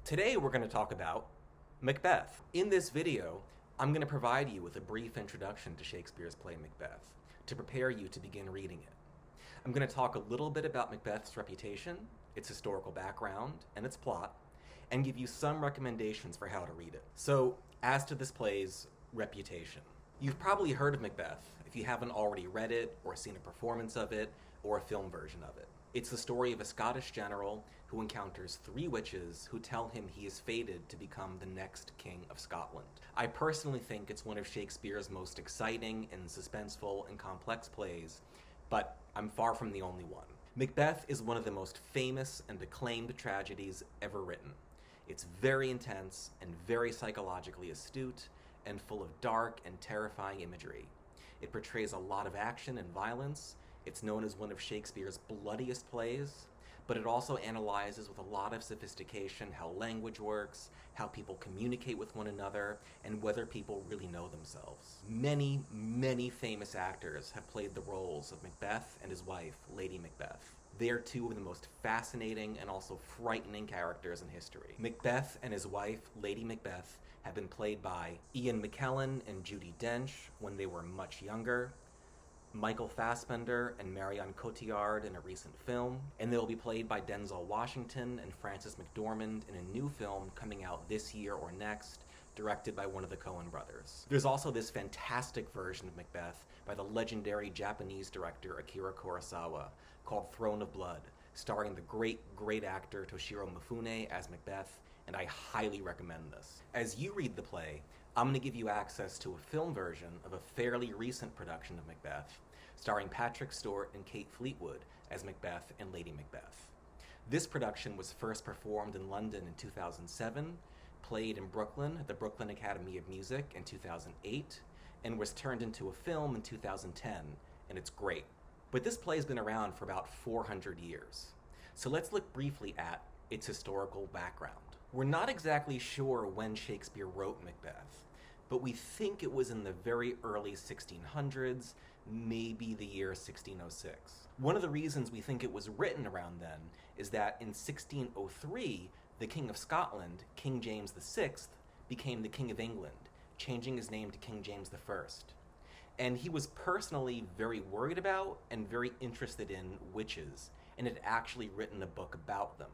Today we're going to talk about Macbeth. In this video, I'm going to provide you with a brief introduction to Shakespeare's play Macbeth to prepare you to begin reading it. I'm going to talk a little bit about Macbeth's reputation, its historical background, and its plot, and give you some recommendations for how to read it. So, as to this play's reputation, you've probably heard of Macbeth if you haven't already read it or seen a performance of it or a film version of it. It's the story of a Scottish general who encounters three witches who tell him he is fated to become the next king of Scotland. I personally think it's one of Shakespeare's most exciting and suspenseful and complex plays, but I'm far from the only one. Macbeth is one of the most famous and acclaimed tragedies ever written. It's very intense and very psychologically astute and full of dark and terrifying imagery. It portrays a lot of action and violence. It's known as one of Shakespeare's bloodiest plays, but it also analyzes with a lot of sophistication how language works, how people communicate with one another, and whether people really know themselves. Many, many famous actors have played the roles of Macbeth and his wife, Lady Macbeth. They are two of the most fascinating and also frightening characters in history. Macbeth and his wife, Lady Macbeth, have been played by Ian McKellen and Judi Dench when they were much younger, Michael Fassbender and Marion Cotillard in a recent film, and they will be played by Denzel Washington and Frances McDormand in a new film coming out this year or next, directed by one of the Coen brothers. There's also this fantastic version of Macbeth by the legendary Japanese director Akira Kurosawa called Throne of Blood, starring the great actor Toshiro Mifune as Macbeth, and I highly recommend this. As you read the play, I'm going to give you access to a film version of a fairly recent production of Macbeth, starring Patrick Stewart and Kate Fleetwood as Macbeth and Lady Macbeth. This production was first performed in London in 2007, played in Brooklyn at the Brooklyn Academy of Music in 2008, and was turned into a film in 2010, and it's great. But this play has been around for about 400 years. So let's look briefly at its historical background. We're not exactly sure when Shakespeare wrote Macbeth, but we think it was in the very early 1600s, maybe the year 1606. One of the reasons we think it was written around then is that in 1603, the King of Scotland, King James VI, became the King of England, changing his name to King James I. And he was personally very worried about and very interested in witches, and had actually written a book about them.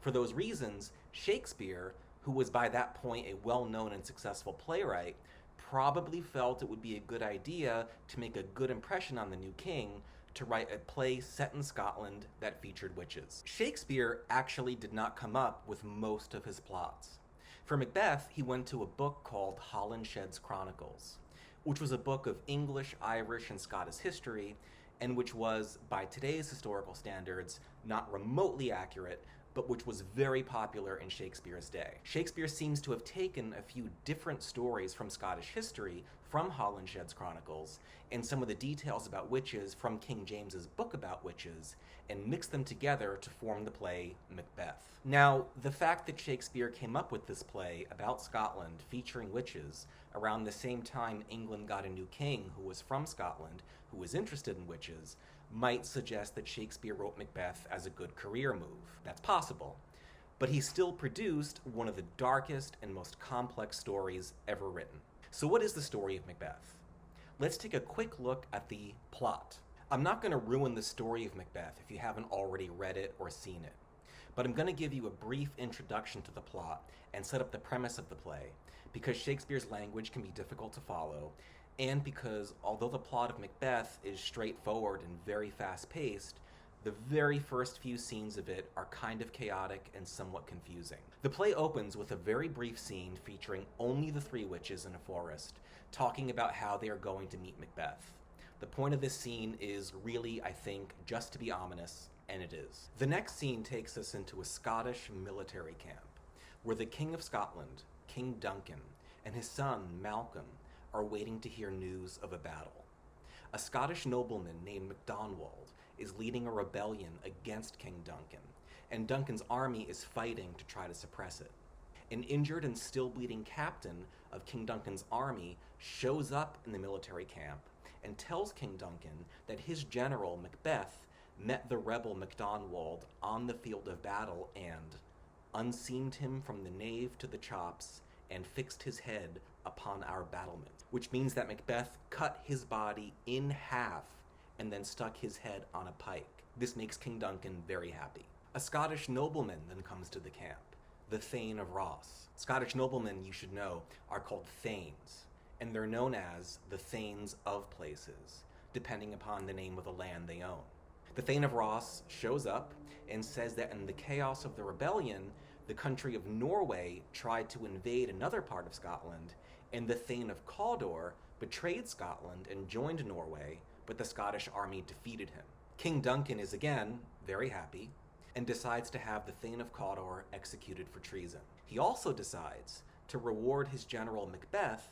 For those reasons, Shakespeare, who was by that point a well-known and successful playwright, probably felt it would be a good idea to make a good impression on the new king to write a play set in Scotland that featured witches. Shakespeare actually did not come up with most of his plots. For Macbeth, he went to a book called Holinshed's Chronicles, which was a book of English, Irish, and Scottish history, and which was, by today's historical standards, not remotely accurate, but which was very popular in Shakespeare's day. Shakespeare seems to have taken a few different stories from Scottish history from Holinshed's Chronicles and some of the details about witches from King James's book about witches and mixed them together to form the play Macbeth. Now, the fact that Shakespeare came up with this play about Scotland featuring witches around the same time England got a new king who was from Scotland, who was interested in witches, might suggest that Shakespeare wrote Macbeth as a good career move. That's possible. But he still produced one of the darkest and most complex stories ever written. So what is the story of Macbeth? Let's take a quick look at the plot. I'm not going to ruin the story of Macbeth if you haven't already read it or seen it, but I'm going to give you a brief introduction to the plot and set up the premise of the play, because Shakespeare's language can be difficult to follow, and because although the plot of Macbeth is straightforward and very fast-paced, the very first few scenes of it are kind of chaotic and somewhat confusing. The play opens with a very brief scene featuring only the three witches in a forest, talking about how they are going to meet Macbeth. The point of this scene is really, I think, just to be ominous, and it is. The next scene takes us into a Scottish military camp, where the King of Scotland, King Duncan, and his son, Malcolm, are waiting to hear news of a battle. A Scottish nobleman named MacDonald is leading a rebellion against King Duncan, and Duncan's army is fighting to try to suppress it. An injured and still bleeding captain of King Duncan's army shows up in the military camp and tells King Duncan that his general, Macbeth, met the rebel MacDonald on the field of battle and unseamed him from the nave to the chops, and fixed his head upon our battlements. Which means that Macbeth cut his body in half and then stuck his head on a pike. This makes King Duncan very happy. A Scottish nobleman then comes to the camp, the Thane of Ross. Scottish noblemen, you should know, are called thanes, and they're known as the Thanes of places, depending upon the name of the land they own. The Thane of Ross shows up and says that in the chaos of the rebellion, the country of Norway tried to invade another part of Scotland, and the Thane of Cawdor betrayed Scotland and joined Norway, but the Scottish army defeated him. King Duncan is again very happy and decides to have the Thane of Cawdor executed for treason. He also decides to reward his general Macbeth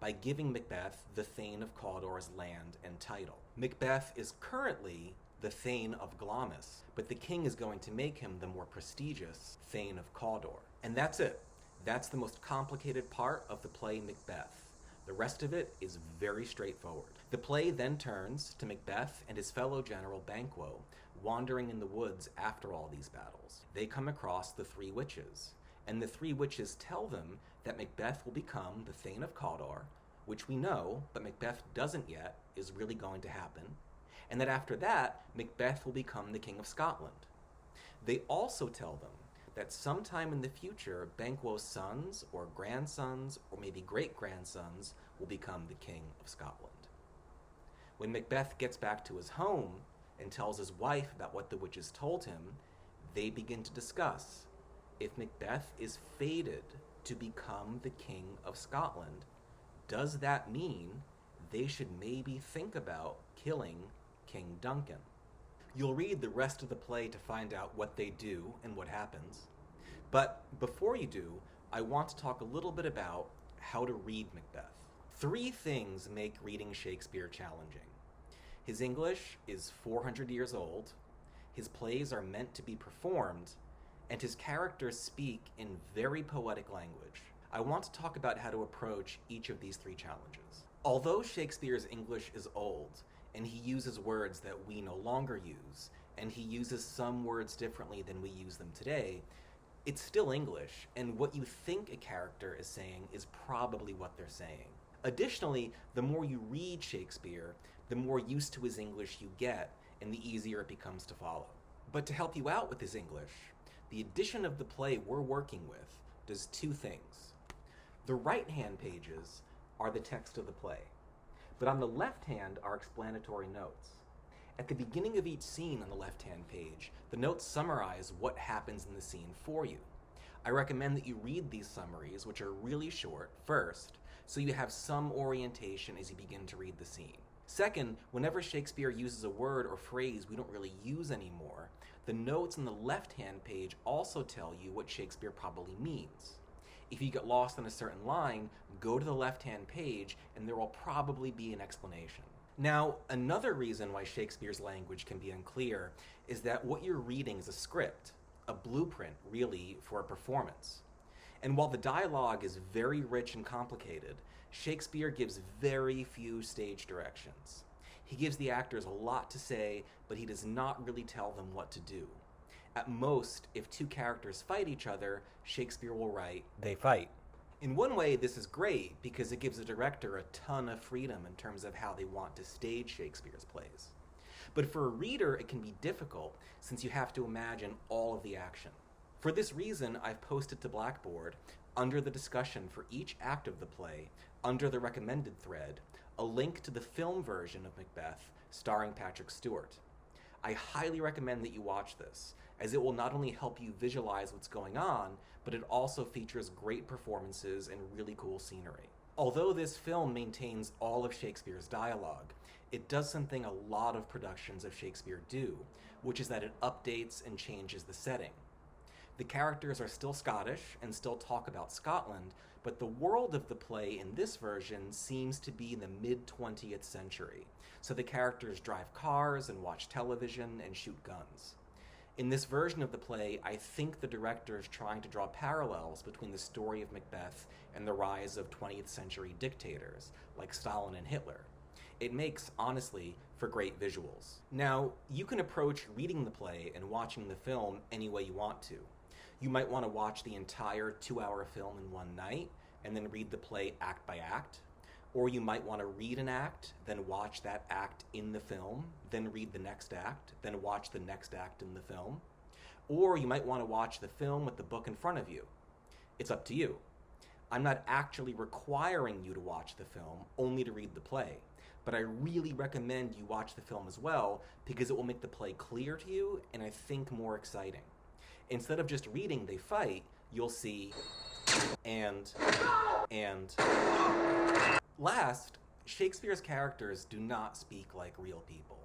by giving Macbeth the Thane of Cawdor's land and title. Macbeth is currently the Thane of Glamis, but the king is going to make him the more prestigious Thane of Cawdor. And that's it. That's the most complicated part of the play Macbeth. The rest of it is very straightforward. The play then turns to Macbeth and his fellow general Banquo wandering in the woods after all these battles. They come across the three witches, and the three witches tell them that Macbeth will become the Thane of Cawdor, which we know, but Macbeth doesn't yet, is really going to happen, and that after that, Macbeth will become the King of Scotland. They also tell them that sometime in the future, Banquo's sons or grandsons or maybe great-grandsons will become the King of Scotland. When Macbeth gets back to his home and tells his wife about what the witches told him, they begin to discuss if Macbeth is fated to become the King of Scotland, does that mean they should maybe think about killing King Duncan? You'll read the rest of the play to find out what they do and what happens. But before you do, I want to talk a little bit about how to read Macbeth. 3 things make reading Shakespeare challenging. His English is 400 years old, his plays are meant to be performed, and his characters speak in very poetic language. I want to talk about how to approach each of these 3 challenges. Although Shakespeare's English is old, and he uses words that we no longer use, and he uses some words differently than we use them today, it's still English, and what you think a character is saying is probably what they're saying. Additionally, the more you read Shakespeare, the more used to his English you get, and the easier it becomes to follow. But to help you out with his English, the edition of the play we're working with does 2 things. The right-hand pages are the text of the play, but on the left hand are explanatory notes. At the beginning of each scene on the left-hand page, the notes summarize what happens in the scene for you. I recommend that you read these summaries, which are really short, first, so you have some orientation as you begin to read the scene. Second, whenever Shakespeare uses a word or phrase we don't really use anymore, the notes on the left-hand page also tell you what Shakespeare probably means. If you get lost on a certain line, go to the left-hand page and there will probably be an explanation. Now, another reason why Shakespeare's language can be unclear is that what you're reading is a script, a blueprint, really, for a performance. And while the dialogue is very rich and complicated, Shakespeare gives very few stage directions. He gives the actors a lot to say, but he does not really tell them what to do. At most, if 2 characters fight each other, Shakespeare will write, "They fight." In one way, this is great because it gives the director a ton of freedom in terms of how they want to stage Shakespeare's plays. But for a reader, it can be difficult since you have to imagine all of the action. For this reason, I've posted to Blackboard, under the discussion for each act of the play, under the recommended thread, a link to the film version of Macbeth starring Patrick Stewart. I highly recommend that you watch this, as it will not only help you visualize what's going on, but it also features great performances and really cool scenery. Although this film maintains all of Shakespeare's dialogue, it does something a lot of productions of Shakespeare do, which is that it updates and changes the setting. The characters are still Scottish and still talk about Scotland, but the world of the play in this version seems to be in the mid-20th century, so the characters drive cars and watch television and shoot guns. In this version of the play, I think the director is trying to draw parallels between the story of Macbeth and the rise of 20th century dictators, like Stalin and Hitler. It makes, honestly, for great visuals. Now, you can approach reading the play and watching the film any way you want to. You might want to watch the entire 2-hour film in one night and then read the play act by act. Or you might want to read an act, then watch that act in the film, then read the next act, then watch the next act in the film. Or you might want to watch the film with the book in front of you. It's up to you. I'm not actually requiring you to watch the film, only to read the play. But I really recommend you watch the film as well because it will make the play clear to you and I think more exciting. Instead of just reading they fight, you'll see and. Last, Shakespeare's characters do not speak like real people.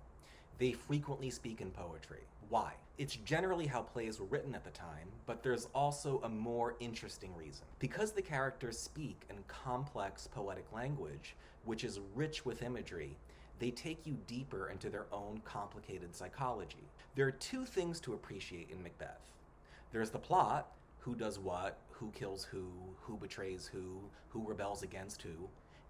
They frequently speak in poetry. Why? It's generally how plays were written at the time, but there's also a more interesting reason. Because the characters speak in complex poetic language, which is rich with imagery, they take you deeper into their own complicated psychology. There are two things to appreciate in Macbeth. There's the plot, who does what, who kills who betrays who rebels against who,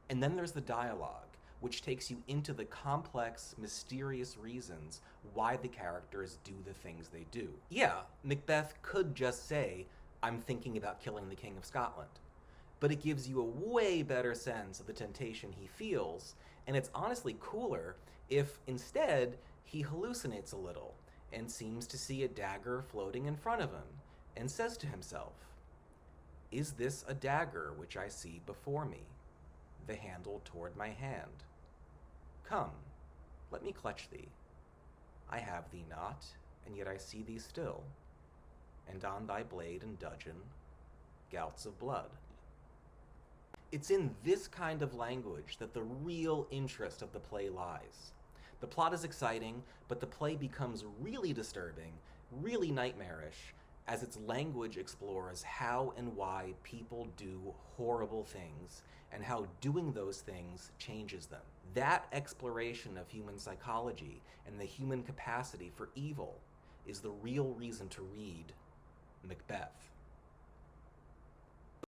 and then there's the dialogue, which takes you into the complex, mysterious reasons why the characters do the things they do. Yeah, Macbeth could just say, I'm thinking about killing the King of Scotland. But it gives you a way better sense of the temptation he feels, and it's honestly cooler if instead he hallucinates a little and seems to see a dagger floating in front of him and says to himself, "Is this a dagger which I see before me, the handle toward my hand? Come, let me clutch thee. I have thee not, and yet I see thee still, and on thy blade and dudgeon, gouts of blood." It's in this kind of language that the real interest of the play lies. The plot is exciting, but the play becomes really disturbing, really nightmarish, as its language explores how and why people do horrible things, and how doing those things changes them. That exploration of human psychology and the human capacity for evil is the real reason to read Macbeth.